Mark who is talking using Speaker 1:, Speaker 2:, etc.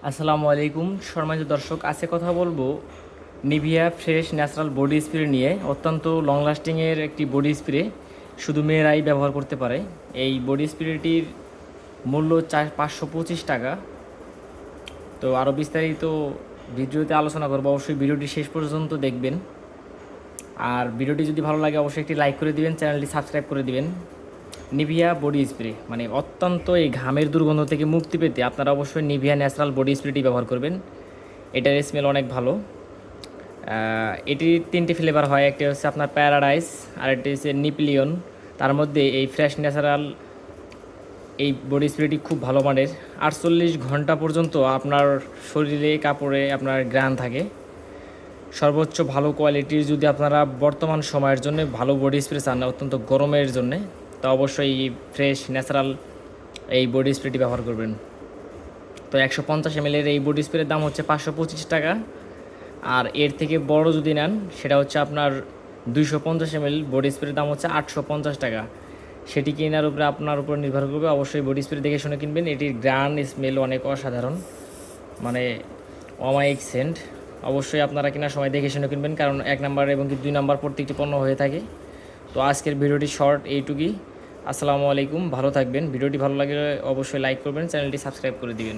Speaker 1: আসসালামু আলাইকুম সম্মানিত দর্শক, আজকে কথা বলবো Nivea fresh natural body spray নিয়ে। অত্যন্ত লং লাস্টিংয়ের একটি বডি স্প্রে, শুধু মেয়েরাই ব্যবহার করতে পারে। এই বডি স্প্রেটির মূল্য 525 টাকা। তো আরও বিস্তারিত ভিডিওতে আলোচনা করবো, অবশ্যই ভিডিওটি শেষ পর্যন্ত দেখবেন। আর ভিডিওটি যদি ভালো লাগে অবশ্যই একটি লাইক করে দিবেন, চ্যানেলটি সাবস্ক্রাইব করে দিবেন। নিভিয়া বডি স্প্রে মানে অত্যন্ত এই ঘামের দুর্গন্ধ থেকে মুক্তি পেতে আপনারা অবশ্যই নিভিয়া ন্যাচারাল বডি স্প্রেটি ব্যবহার করবেন। এটার স্মেল অনেক ভালো। এটির 3টি ফ্লেভার হয়, একটি হচ্ছে আপনার প্যারাডাইস, আর একটি হচ্ছে নিপলিয়ন। তার মধ্যে এই ফ্রেশ ন্যাচারাল এই বডি স্প্রেটি খুব ভালো মানের। 48 ঘন্টা পর্যন্ত আপনার শরীরে কাপড়ে আপনার ঘ্রাণ থাকে। সর্বোচ্চ ভালো কোয়ালিটির যদি আপনারা বর্তমান সময়ের জন্য ভালো বডি স্প্রে চান, অত্যন্ত গরমের জন্যে, তা অবশ্যই এই ফ্রেশ ন্যাচারাল এই বডি স্প্রেটি ব্যবহার করবেন। তো 150 ml এই বডি স্প্রের দাম হচ্ছে 525 টাকা। আর এর থেকে বড় যদি নেন সেটা হচ্ছে আপনার 250 ml বডি স্প্রের দাম হচ্ছে 850 টাকা। সেটি কেনার উপরে আপনার উপর নির্ভর করবে। অবশ্যই বডি স্প্রে দেখে শুনে কিনবেন। এটির গ্রান স্মেল অনেক অসাধারণ, মানে অমায়িক সেন্ট। অবশ্যই আপনারা কেনার সময় দেখে শুনে কিনবেন, কারণ 1 নাম্বার এবং 2 নাম্বার প্রত্যেকটি পণ্য হয়ে থাকে। তো আজকের ভিডিওটি শর্ট এইটুকুই। আসসালামু আলাইকুম, ভালো থাকবেন। ভিডিওটি ভালো লাগলে অবশ্যই লাইক করবেন, চ্যানেলটি সাবস্ক্রাইব করে দিবেন।